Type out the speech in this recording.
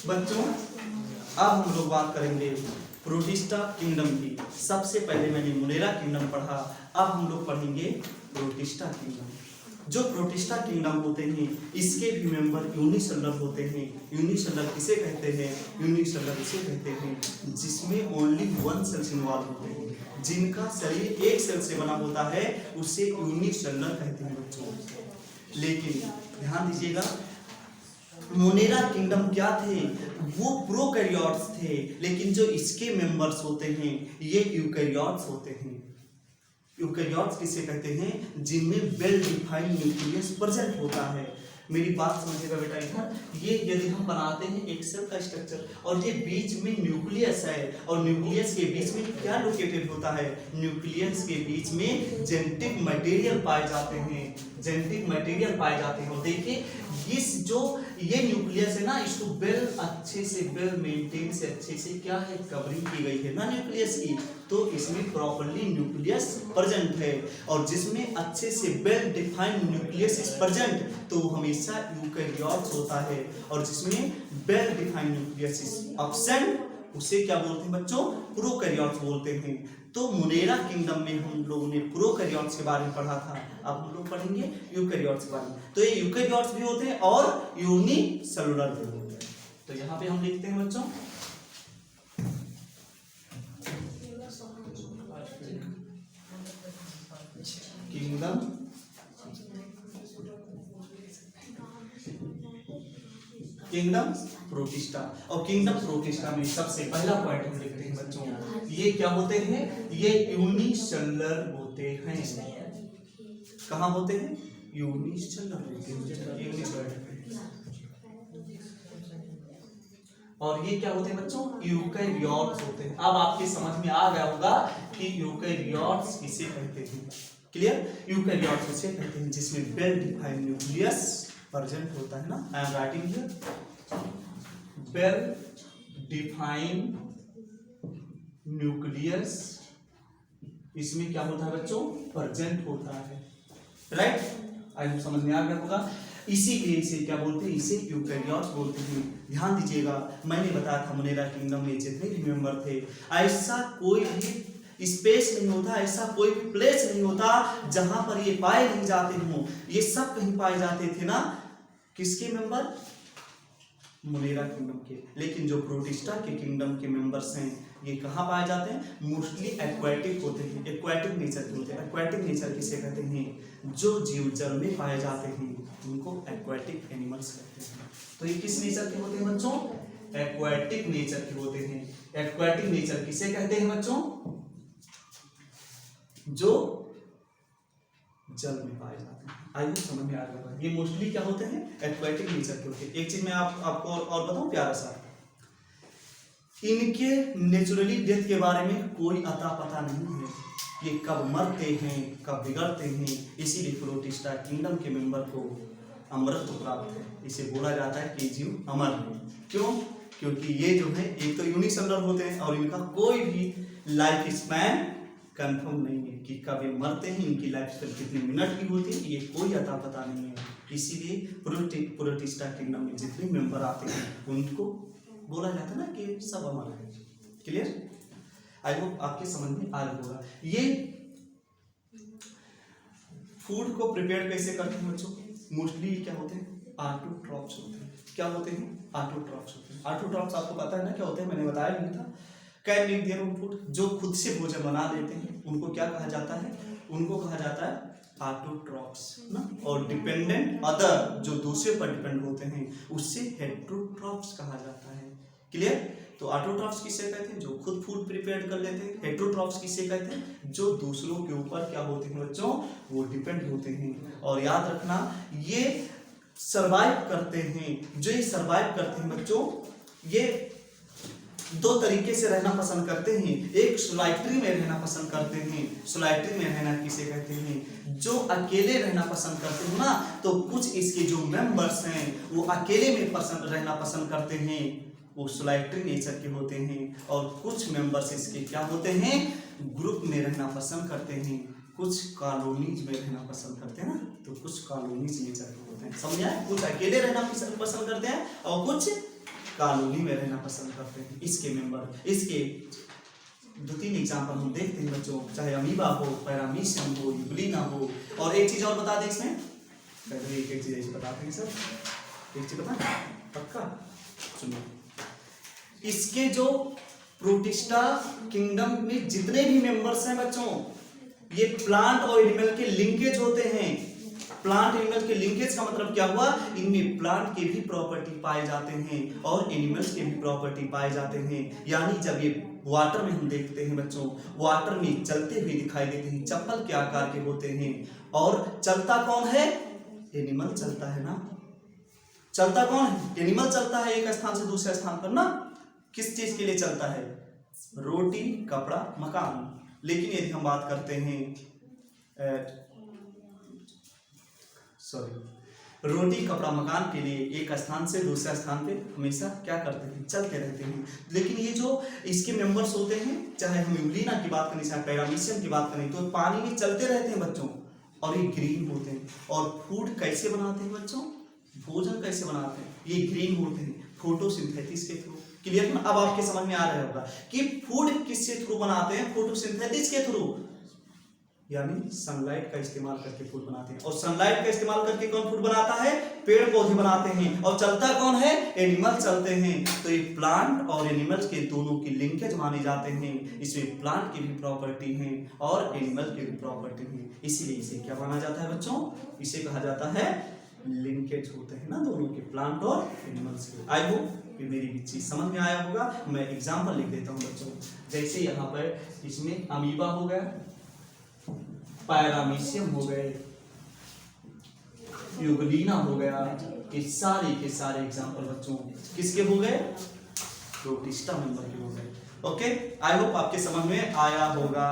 बच्चों अब हम लोग बात करेंगे प्रोटिस्टा किंगडम की। सबसे पहले मैंने मोनेरा किंगडम पढ़ा, अब हम लोग पढ़ेंगे प्रोटिस्टा किंगडम। जो प्रोटिस्टा किंगडम होते हैं इसके भी मेंबर यूनिसेलुलर होते हैं। यूनिसेलुलर किसे कहते हैं? यूनिसेलुलर इसे कहते हैं जिसमें ओनली वन सेल्स इन्वॉल्व होते हैं, जिनका शरीर एक सेल से बना होता है उसे यूनिसेलुलर कहते हैं बच्चों। लेकिन ध्यान दीजिएगा, मोनेरा किंगडम क्या थे? वो प्रोकैरियोट्स थे, लेकिन जो इसके मेंबर्स होते हैं ये यूकैरियोट्स होते हैं। यूकैरियोट्स किसे कहते हैं? जिनमें वेल डिफाइंड न्यूक्लियस प्रेजेंट होता है। मेरी बात समझिएगा बेटा, इधर ये यदि हम बनाते हैं एक सेल का स्ट्रक्चर और ये बीच में न्यूक्लियस है और न्यूक्लियस के बीच में क्या लोकेटेड होता है? न्यूक्लियस के बीच में जेनेटिक मटेरियल पाए जाते हैं, जेनेटिक मटेरियल पाए जाते हैं। और देखिए इस जो ये न्यूक्लियस है ना, इसको वेल अच्छे से वेल मेंटेन से अच्छे से क्या है कवरिंग की गई है ना न्यूक्लियस की, तो इसमें प्रॉपर्ली न्यूक्लियस प्रेजेंट है। और जिसमें अच्छे से well defined nucleus is present तो हमेशा यूकैरियोट्स होता है, और जिसमें well defined nucleus is absent उसे क्या बोलते हैं बच्चों? प्रोकैरियोट्स बोलते हैं। तो मोनेरा किंगडम में हम लोगों ने प्रोकैरियोट्स के बारे में पढ़ा था, अब हम लोग पढ़ेंगे यूकैरियोट्स के बारे में। तो ये यूकैरियोट्स भी होते हैं और यूनिसेलुलर भी होते हैं। तो यहाँ पे हम लिखते हैं बच्चों किंगडम किंगडम प्रोटिस्टा। और किंगडम प्रोटिस्टा में सबसे पहला पॉइंट हम लिखते हैं बच्चों, ये क्या होते हैं? ये यूनिसेलुलर होते हैं। कहाँ होते हैं? यूनिसेलुलर। और ये क्या होते हैं बच्चों? यूकैरियोट्स होते हैं। अब आपके समझ में आ गया होगा कि यूकैरियोट्स किसे कहते हैं। क्लियर? यूकैरियोट्स किसे कहते हैं जिसमें वेल डिफाइंड न्यूक्लियस प्रेजेंट होता है ना। I am writing here well defined nucleus, इसमें क्या होता है बच्चों? प्रेजेंट होता है। राइट? आई समझ में आ गया होगा। इसीलिए इसे क्या बोलते हैं? इसे यूकैरियोट्स बोलते हैं। ध्यान दीजिएगा, मैंने बताया था मोनेरा किंगडम में जितने भी मेंबर थे ऐसा कोई भी स्पेस नहीं होता, ऐसा कोई भी प्लेस नहीं होता जहां पर ये पाए नहीं जाते हों। ये सब कहीं पाए जाते थे ना, किसके मेंबर? मोनेरा किंगडम के। लेकिन जो प्रोटिस्टा के किंगडम के मेंबर्स हैं ये कहाँ पाए जाते हैं? मोस्टली एक्वाटिक होते हैं, एक्वाटिक नेचर के होते हैं। एक्वाटिक नेचर किसे कहते हैं? जो जीव जल में पाए जाते हैं उनको एक्वाटिक एनिमल्स कहते हैं। तो ये किस नेचर के होते हैं बच्चों? एक्वाटिक नेचर के होते हैं। एक्वाटिक नेचर किसे कहते हैं बच्चों? जो जल में पाए जाते हैं। आइए समझ में आ गया। ये मोस्टली क्या होते हैं? एक्वाटिक नेचर के होते हैं। एक चीज मैं आपको और बताऊं प्यारा सा, इनके नेचुरली डेथ के बारे में कोई अता पता नहीं है। ये कब मरते हैं, कब बिगड़ते हैं। इसीलिए प्रोटिस्टा किंगडम के मेंबर को अमरत्व प्राप्त है। इसे बोला जाता है कि जीव अमर है। क्यों? क्योंकि ये जो है एक तो यूनिसेलुलर होते हैं और इनका कोई भी लाइफ स्पैन कंफर्म नहीं है कि कब ये मरते हैं, इनकी लाइफ स्पैन कितने मिनट की होती है, ये कोई अता पता नहीं है। इसीलिए प्रोटिस्टा किंगडम में जितने मेंबर आते हैं उनको बोला जाता है ना कि सब अमर है। क्लियर? आई होप आपके समझ में आ रहा होगा। ये फूड को प्रिपेयर कैसे करते हैं बच्चों? मोस्टली क्या होते हैं? ऑटोट्रॉफ्स होते हैं। क्या होते हैं? ऑटोट्रॉफ्स होते हैं। ऑटोट्रॉफ्स आपको पता है ना क्या होते हैं? मैंने बताया नहीं था। Can make their own food, जो खुद से भोजन बना लेते हैं उनको क्या कहा जाता है? उनको कहा जाता है ऑटोट्रॉफ्स ना। और डिपेंडेंट अदर, जो दूसरे पर डिपेंड होते हैं उससे हेटेरोट्रॉफ्स कहा जाता है। क्लियर? तो ऑटोट्रॉफ्स किसे कहते हैं? जो खुद फूड प्रिपेयर कर लेते हैं। हेटेरोट्रॉफ्स किसे कहते हैं? जो दूसरों के ऊपर क्या होते हैं बच्चों? वो डिपेंड होते हैं। और याद रखना, ये सरवाइव करते हैं। जो ये सरवाइव करते हैं बच्चों, ये दो तरीके से रहना पसंद करते हैं। एक सोलाइट्री में रहना पसंद करते हैं। सोलाइट्री में रहना किसे कहते हैं? जो अकेले रहना पसंद करते हैं ना, तो कुछ इसके जो मेंबर्स हैं वो अकेले में रहना पसंद करते हैं, वो सोलाइट्री नेचर के होते हैं। और कुछ मेंबर्स इसके क्या होते हैं? ग्रुप में रहना पसंद करते हैं। कुछ कॉलोनीज में रहना पसंद करते हैं ना, तो कुछ कॉलोनीज नेचर के होते हैं। समझ आए? कुछ अकेले रहना पसंद करते हैं और कुछ कॉलोनी में रहना पसंद करते हैं। इसके मेंबर, इसके 2-3 एग्जाम्पल हम देखते हैं बच्चों, चाहे अमीबा हो, पैरामीशियम हो, यूग्लिना हो। और एक चीज और बता दें इसमें, पहले एक चीज ऐसे बताते हैं सर, एक चीज बता पक्का सुनो, इसके जो प्रोटिस्टा किंगडम में जितने भी मेंबर्स हैं बच्चों, ये प्लांट और एनिमल के लिंकेज होते हैं। प्लांट एनिमल के लिंकेज का मतलब क्या हुआ, इनमें प्लांट के भी प्रॉपर्टी पाए जाते हैं और एनिमल्स के भी प्रॉपर्टी पाए जाते हैं। यानी जब ये वाटर में हम देखते हैं बच्चों, वाटर में चलते हुए दिखाई देते हैं, चप्पल के आकार के होते हैं। और चलता कौन है, एनिमल चलता है ना, चलता कौन है, एनिमल चलता है एक स्थान से दूसरे स्थान पर ना। किस चीज के लिए चलता है, रोटी कपड़ा मकान। लेकिन यदि हम बात करते हैं रोटी कपड़ा मकान के लिए एक स्थान से दूसरे स्थान पे हमेशा क्या करते हैं, चलते रहते हैं। लेकिन ये जो इसके मेंबर्स होते हैं, चाहे हम यूग्लिना की बात करें चाहे पैरामीशियम की बात करें, तो पानी में चलते रहते हैं बच्चों और ये ग्रीन होते हैं। और फूड कैसे बनाते हैं बच्चों, भोजन कैसे बनाते हैं, ये ग्रीन होते हैं फोटोसिंथेसिस के थ्रू। क्लियर ना, अब आपके समझ में आ रहा होगा कि फूड किसके थ्रू बनाते हैं, फोटोसिंथेसिस के थ्रू, यानी सनलाइट का इस्तेमाल करके फूड बनाते हैं। और सनलाइट का इस्तेमाल करके कौन फूड बनाता है, पेड़ पौधे बनाते हैं। और चलता कौन है, एनिमल चलते हैं। तो ये प्लांट और एनिमल्स के दोनों की लिंकेज माने जाते हैं। इसमें प्लांट की भी प्रॉपर्टी है और एनिमल की भी प्रॉपर्टी है, इसीलिए इसे क्या माना जाता है बच्चों, इसे कहा जाता है लिंकेज होते हैं ना दोनों के, प्लांट और एनिमल्स के। आई होप कि मेरी भी चीज समझ में आया होगा। मैं एग्जाम्पल लिख देता हूँ बच्चों, जैसे यहाँ पर इसमें अमीबा हो गया, पैरामीशियम हो गए, यूग्लिना हो गया, ये सारे के सारे एग्जाम्पल बच्चों किसके हो गए, प्रोटिस्टा मेंबर के हो गए। ओके, आई होप आपके समझ में आया होगा।